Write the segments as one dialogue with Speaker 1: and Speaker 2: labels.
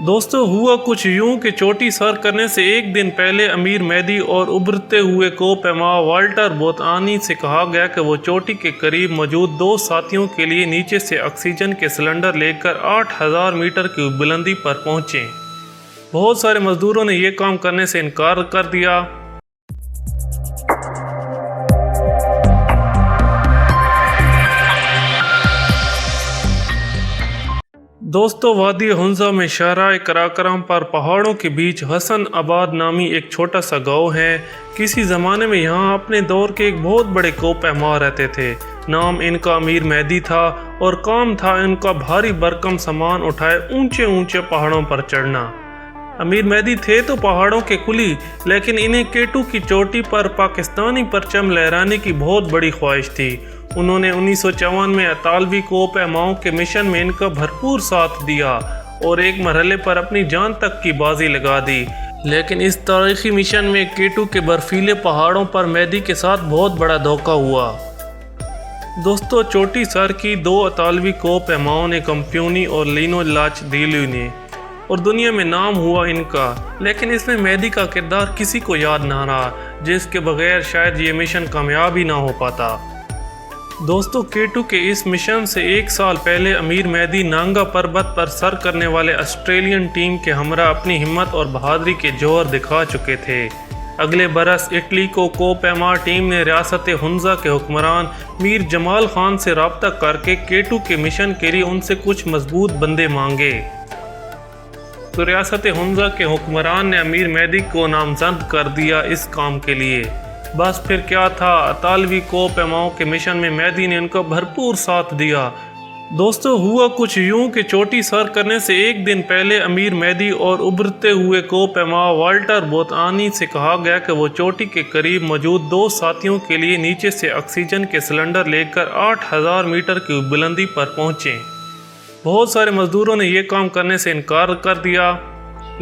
Speaker 1: दोस्तों, हुआ कुछ यूं कि चोटी सर करने से एक दिन पहले अमीर मेहदी और उभरते हुए को-पैमा वाल्टर बोतानी से कहा गया कि वो चोटी के करीब मौजूद दो साथियों के लिए नीचे से ऑक्सीजन के सिलेंडर लेकर 8000 मीटर की बुलंदी पर पहुंचे। बहुत सारे मजदूरों ने यह काम करने से इनकार कर दिया। दोस्तों, वादी हुंजा में शाहराह कराकरम पर पहाड़ों के बीच हसन आबाद नामी एक छोटा सा गांव है। किसी ज़माने में यहाँ अपने दौर के एक बहुत बड़े को-पैमा रहते थे। नाम इनका अमीर मेहदी था और काम था इनका भारी भरकम सामान उठाए ऊंचे ऊंचे पहाड़ों पर चढ़ना। अमीर मेहदी थे तो पहाड़ों के कुली, लेकिन इन्हें केटू की चोटी पर पाकिस्तानी परचम लहराने की बहुत बड़ी ख्वाहिश थी। उन्होंने 1954 में अतालवी को-पैमाओं के मिशन में इनका भरपूर साथ दिया और एक मरहले पर अपनी जान तक की बाजी लगा दी। लेकिन इस तारीखी मिशन में केटू के बर्फीले पहाड़ों पर मेहदी के साथ बहुत बड़ा धोखा हुआ। दोस्तों, चोटी सर की दो अतालवी को-पैमाओं ने कंप्यूनी और लीनो लाच दीलू ने और दुनिया में नाम हुआ इनका, लेकिन इसमें मेहदी का किरदार किसी को याद ना रहा, जिसके बगैर शायद ये मिशन कामयाब ही ना हो पाता। दोस्तों, केटू के इस मिशन से एक साल पहले अमीर मेहदी नांगा पर्वत पर सर करने वाले ऑस्ट्रेलियन टीम के हमरा अपनी हिम्मत और बहादुरी के जौहर दिखा चुके थे। अगले बरस इटली को-पैमा टीम ने रियासत हुंजा के हुक्मरान मीर जमाल खान से रब्ता करके केटू के मिशन के लिए उनसे कुछ मजबूत बंदे मांगे। तो रियासत हुंजा के हुक्मरान ने अमीर मेहदी को नामजद कर दिया इस काम के लिए। बस फिर क्या था, अतालवी को-पैमाओं के मिशन में मेहदी ने उनका भरपूर साथ दिया। दोस्तों, हुआ कुछ यूं कि चोटी सर करने से एक दिन पहले अमीर मेहदी और उभरते हुए को-पैमा वाल्टर बोतानी से कहा गया कि वो चोटी के करीब मौजूद दो साथियों के लिए नीचे से ऑक्सीजन के सिलेंडर लेकर 8000 मीटर की बुलंदी पर पहुंचे। बहुत सारे मजदूरों ने यह काम करने से इनकार कर दिया,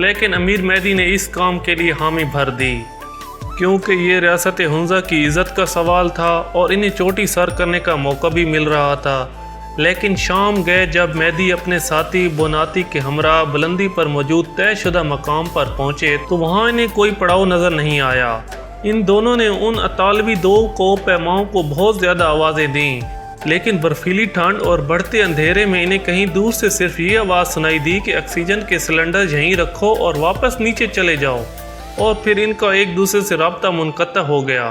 Speaker 1: लेकिन अमीर मेहदी ने इस काम के लिए हामी भर दी, क्योंकि ये रियासत हुंजा की इज़्ज़त का सवाल था और इन्हें चोटी सर करने का मौका भी मिल रहा था। लेकिन शाम गए जब मेहदी अपने साथी बोनाती के हमरा बुलंदी पर मौजूद तयशुदा मकाम पर पहुंचे तो वहां इन्हें कोई पड़ाव नज़र नहीं आया। इन दोनों ने उन अतालवी दो को-पैमाओं को बहुत ज़्यादा आवाज़ें दीं, लेकिन बर्फीली ठंड और बढ़ते अंधेरे में इन्हें कहीं दूर से सिर्फ ये आवाज़ सुनाई दी कि ऑक्सीजन के सिलेंडर यहीं रखो और वापस नीचे चले जाओ। और फिर इनका एक दूसरे से राब्ता मुनक़ता हो गया।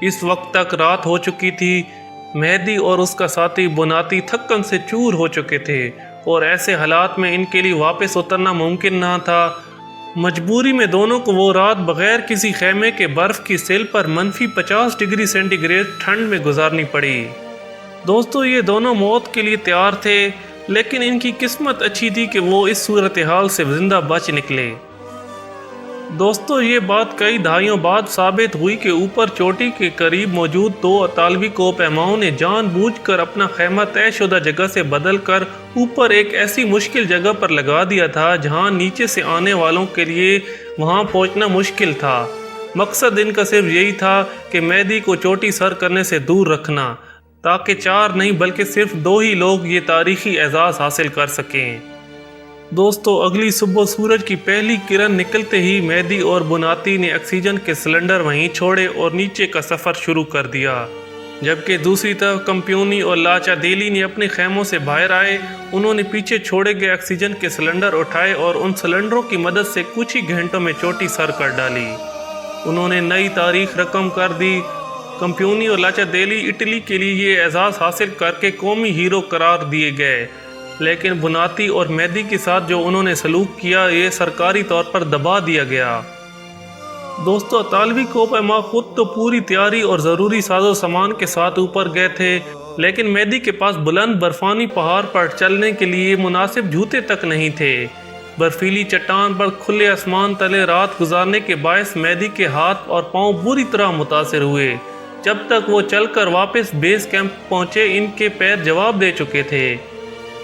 Speaker 1: इस वक्त तक रात हो चुकी थी। मेहदी और उसका साथी बोनाती थक्कन से चूर हो चुके थे और ऐसे हालात में इनके लिए वापस उतरना मुमकिन ना था। मजबूरी में दोनों को वो रात बगैर किसी खेमे के बर्फ़ की सिल पर -50 डिग्री सेंटीग्रेड ठंड में गुजारनी पड़ी। दोस्तों, ये दोनों मौत के लिए तैयार थे, लेकिन इनकी किस्मत अच्छी थी कि वो इस सूरत हाल से जिंदा बच निकले। दोस्तों, ये बात कई दहाइयों बाद साबित हुई कि ऊपर चोटी के करीब मौजूद दो अतालवी को-पैमाओं ने जानबूझकर अपना खेमा तयशुदा जगह से बदल कर ऊपर एक ऐसी मुश्किल जगह पर लगा दिया था जहां नीचे से आने वालों के लिए वहां पहुंचना मुश्किल था। मकसद इनका सिर्फ यही था कि मेहदी को चोटी सर करने से दूर रखना, ताकि 4 नहीं बल्कि सिर्फ 2 ही लोग ये तारीखी एजाज़ हासिल कर सकें। दोस्तों, अगली सुबह सूरज की पहली किरण निकलते ही मेहदी और बोनाती ने ऑक्सीजन के सिलेंडर वहीं छोड़े और नीचे का सफ़र शुरू कर दिया, जबकि दूसरी तरफ कंप्यूनी और लाचा देली ने अपने खेमों से बाहर आए। उन्होंने पीछे छोड़े गए ऑक्सीजन के सिलेंडर उठाए और उन सिलेंडरों की मदद से कुछ ही घंटों में चोटी सर कर डाली। उन्होंने नई तारीख रकम कर दी। कंप्यूनी और लाचा देली इटली के लिए ये एजाज़ हासिल करके कौमी हीरो करार दिए गए, लेकिन बोनाती और मेहदी के साथ जो उन्होंने सलूक किया ये सरकारी तौर पर दबा दिया गया। दोस्तों, अतालवी को-पैमा खुद तो पूरी तैयारी और ज़रूरी साजो सामान के साथ ऊपर गए थे, लेकिन मेहदी के पास बुलंद बर्फानी पहाड़ पर चलने के लिए मुनासिब जूते तक नहीं थे। बर्फीली चट्टान पर खुले आसमान तले रात गुजारने के बायस मेहदी के हाथ और पाँव बुरी तरह मुतासिर हुए। जब तक वो चलकर वापस बेस कैंप पहुँचे इनके पैर जवाब दे चुके थे।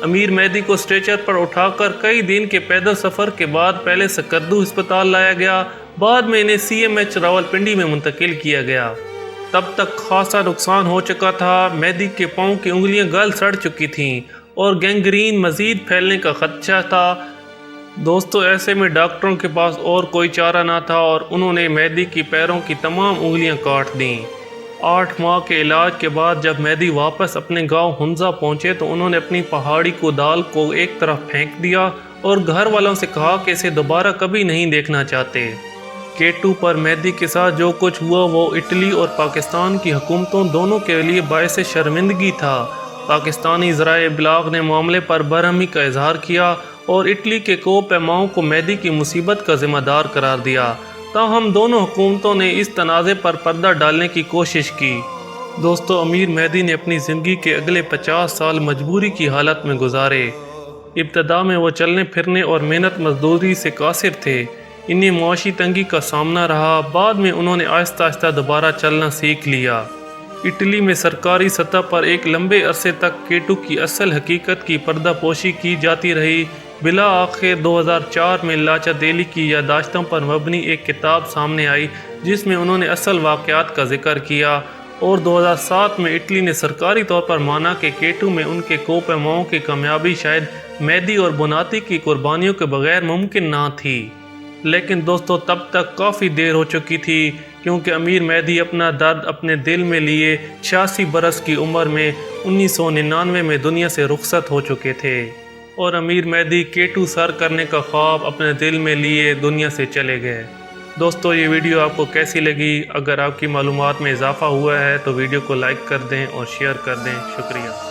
Speaker 1: अमीर मेहदी को स्ट्रेचर पर उठाकर कई दिन के पैदल सफ़र के बाद पहले सकद्दू अस्पताल लाया गया, बाद में इन्हें CMH रावलपिंडी में मुंतकिल किया गया। तब तक खासा नुकसान हो चुका था। मेहदी के पाँव की उंगलियां गल सड़ चुकी थीं और गैंग्रीन मज़ीद फैलने का खदशा था। दोस्तों ऐसे में डॉक्टरों के पास और कोई चारा ना था और उन्होंने मेहदी की पैरों की तमाम उंगलियां काट दीं। 8 माह के इलाज के बाद जब मेहदी वापस अपने गांव हुंजा पहुंचे तो उन्होंने अपनी पहाड़ी कुदाल को एक तरफ फेंक दिया और घर वालों से कहा कि इसे दोबारा कभी नहीं देखना चाहते। केटू पर मेहदी के साथ जो कुछ हुआ वो इटली और पाकिस्तान की हुकूमतों दोनों के लिए बायस शर्मिंदगी था। पाकिस्तानी ज़राए इब्लाग ने मामले पर बरहमी का इजहार किया और इटली के कोपैमाओं को मेहदी की मुसीबत का ज़िम्मेदार करार दिया। ताहम दोनों हुकूमतों ने इस तनाज़े पर पर्दा डालने की कोशिश की। दोस्तों अमीर मेहदी ने अपनी ज़िंदगी के अगले 50 साल मजबूरी की हालत में गुजारे। इब्तदा में वो चलने फिरने और मेहनत मजदूरी से कासिर थे। इन्हें मुआशी तंगी का सामना रहा। बाद में उन्होंने आहिस्ता आहिस्ता दोबारा चलना सीख लिया। इटली में सरकारी सतह पर एक लंबे अरसे तक केटू की असल हकीकत की पर्दापोशी की जाती रही। बिला आखिर 2004 में लाचा देली की यादाश्तों पर मबनी एक किताब सामने आई जिसमें उन्होंने असल वाक़यात का जिक्र किया और 2007 में इटली ने सरकारी तौर पर माना कि केटू में उनके कोपैमाओं की कामयाबी शायद मेहदी और बुनाती की कुर्बानियों के बगैर मुमकिन ना थी। लेकिन दोस्तों तब तक काफ़ी देर हो चुकी थी क्योंकि अमीर मेहदी अपना दर्द अपने दिल में लिए 86 बरस की उम्र में 1999 में दुनिया से रुखसत हो चुके थे और अमीर मेहदी केटू सर करने का ख्वाब अपने दिल में लिए दुनिया से चले गए। दोस्तों ये वीडियो आपको कैसी लगी? अगर आपकी मालूमात में इजाफ़ा हुआ है तो वीडियो को लाइक कर दें और शेयर कर दें। शुक्रिया।